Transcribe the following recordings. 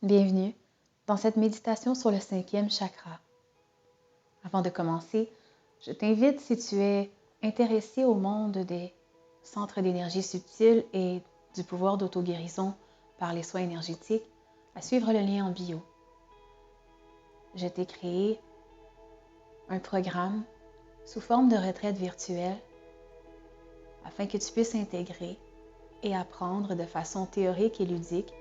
Bienvenue dans cette méditation sur le 5e chakra. Avant de commencer, je t'invite, si tu es intéressé au monde des centres d'énergie subtile et du pouvoir d'auto-guérison par les soins énergétiques, à suivre le lien en bio. Je t'ai créé un programme sous forme de retraite virtuelle afin que tu puisses intégrer et apprendre de façon théorique et ludique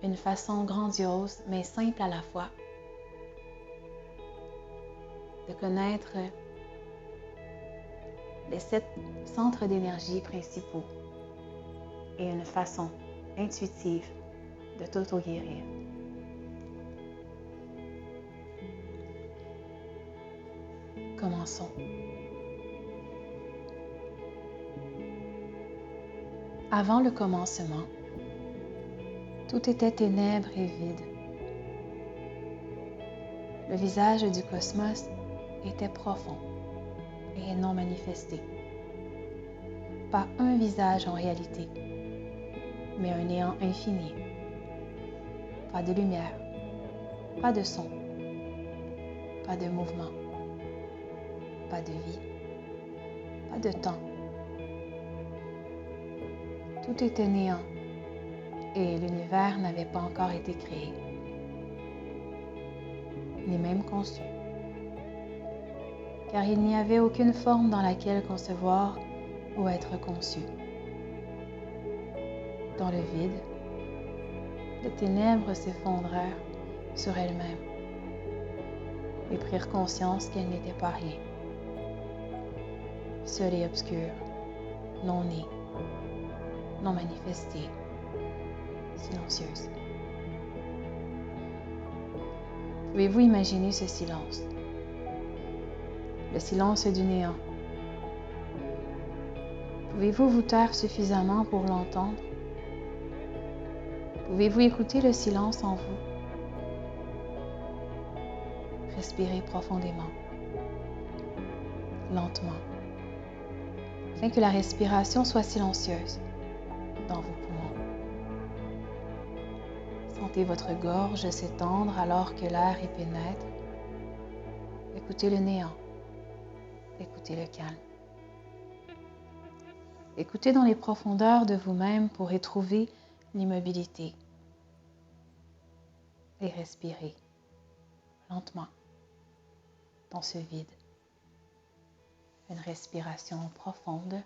une façon grandiose mais simple à la fois de connaître les 7 centres d'énergie principaux et une façon intuitive de t'auto-guérir. Commençons. Avant le commencement, tout était ténèbres et vide. Le visage du cosmos était profond et non manifesté. Pas un visage en réalité, mais un néant infini. Pas de lumière, pas de son, pas de mouvement, pas de vie, pas de temps. Tout était néant et l'univers n'avait pas encore été créé, ni même conçu. Car il n'y avait aucune forme dans laquelle concevoir ou être conçu. Dans le vide, les ténèbres s'effondrèrent sur elles-mêmes et prirent conscience qu'elles n'étaient pas rien. Seule et obscure, non née, non manifestée, silencieuse. Pouvez-vous imaginer ce silence? Le silence du néant. Pouvez-vous vous taire suffisamment pour l'entendre? Pouvez-vous écouter le silence en vous? Respirez profondément, lentement, afin que la respiration soit silencieuse dans vos poumons. Sentez votre gorge s'étendre alors que l'air y pénètre. Écoutez le néant, écoutez le calme. Écoutez dans les profondeurs de vous-même pour y trouver l'immobilité. Et respirez lentement dans ce vide. Une respiration profonde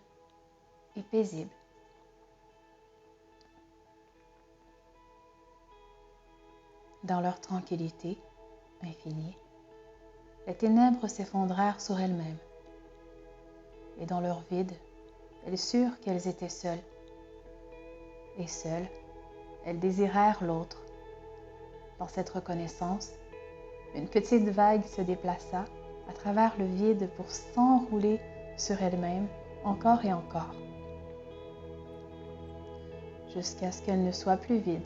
et paisible. Dans leur tranquillité infinie, les ténèbres s'effondrèrent sur elles-mêmes. Et dans leur vide, elles surent qu'elles étaient seules. Et seules, elles désirèrent l'autre. Dans cette reconnaissance, une petite vague se déplaça à travers le vide pour s'enrouler sur elle-même encore et encore, jusqu'à ce qu'elle ne soit plus vide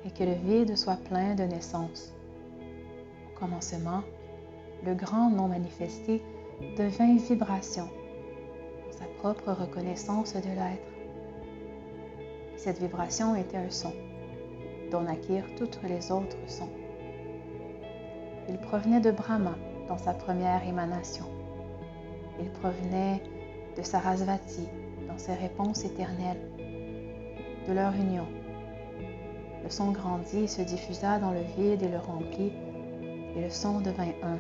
et que le vide soit plein de naissance. Au commencement, le grand non manifesté devint vibration dans sa propre reconnaissance de l'être. Cette vibration était un son, dont naquirent toutes les autres sons. Il provenait de Brahma dans sa première émanation. Il provenait de Sarasvati dans ses réponses éternelles, de leur union. Le son grandit et se diffusa dans le vide et le remplit, et le son devint un.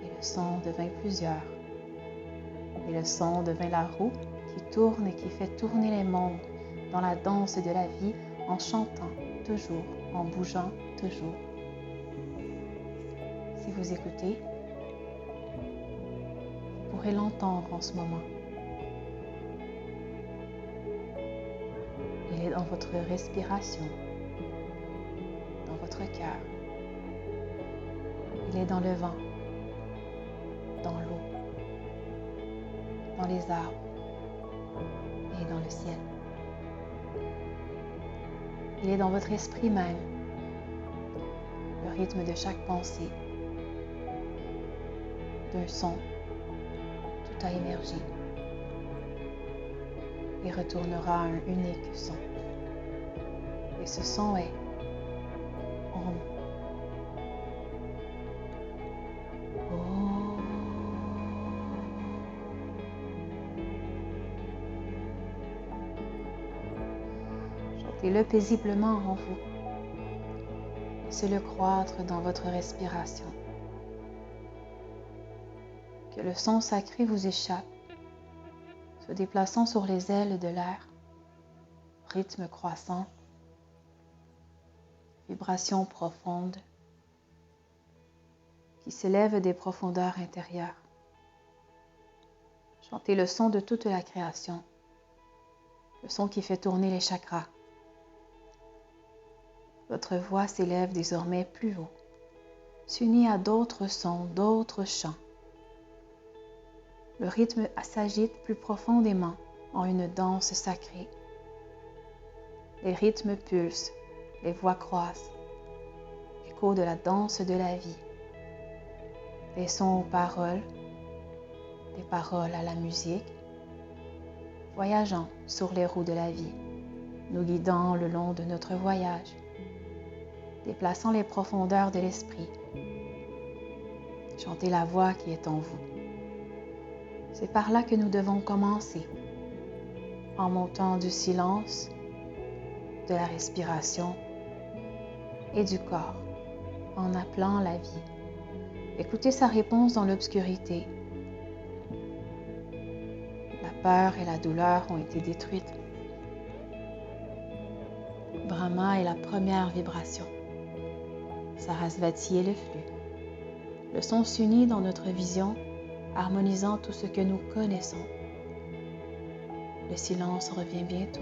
Et le son devint plusieurs. Et le son devint la roue qui tourne et qui fait tourner les mondes dans la danse de la vie en chantant toujours, en bougeant toujours. Si vous écoutez, vous pourrez l'entendre en ce moment. Il est dans votre respiration, dans votre cœur. Il est dans le vent, dans l'eau, dans les arbres et dans le ciel. Il est dans votre esprit même, le rythme de chaque pensée, d'un son, tout a émergé et retournera à un unique son. Et ce son est Om. Om. Chantez-le paisiblement en vous. Laissez-le croître dans votre respiration. Que le son sacré vous échappe, se déplaçant sur les ailes de l'air, rythme croissant, vibration profonde qui s'élève des profondeurs intérieures. Chantez le son de toute la création, le son qui fait tourner les chakras. Votre voix s'élève désormais plus haut, s'unit à d'autres sons, d'autres chants. Le rythme s'agite plus profondément en une danse sacrée. Les rythmes pulsent, les voix croissent, écho de la danse de la vie. Des sons aux paroles, des paroles à la musique, voyageant sur les roues de la vie, nous guidant le long de notre voyage, déplaçant les profondeurs de l'esprit. Chantez la voix qui est en vous. C'est par là que nous devons commencer, en montant du silence, de la respiration et du corps, en appelant la vie. Écoutez sa réponse dans l'obscurité. La peur et la douleur ont été détruites. Brahma est la première vibration. Sarasvati est le flux. Le son s'unit dans notre vision, harmonisant tout ce que nous connaissons. Le silence revient bientôt,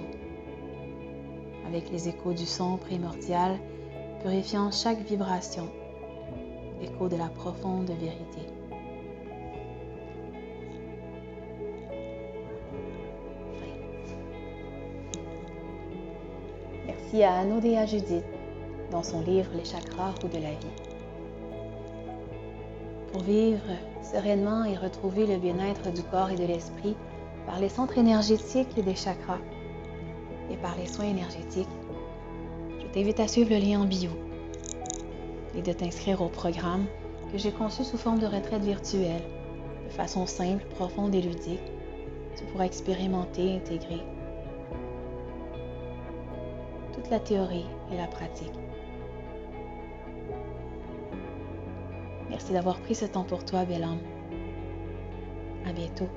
avec les échos du son primordial, purifiant chaque vibration, écho de la profonde vérité. Merci à Anodea Judith dans son livre Les chakras ou de la vie. Pour vivre sereinement et retrouver le bien-être du corps et de l'esprit par les centres énergétiques des chakras et par les soins énergétiques, je t'invite à suivre le lien en bio et de t'inscrire au programme que j'ai conçu sous forme de retraite virtuelle, de façon simple, profonde et ludique. Tu pourras expérimenter, intégrer toute la théorie et la pratique. Merci d'avoir pris ce temps pour toi, bel homme. À bientôt.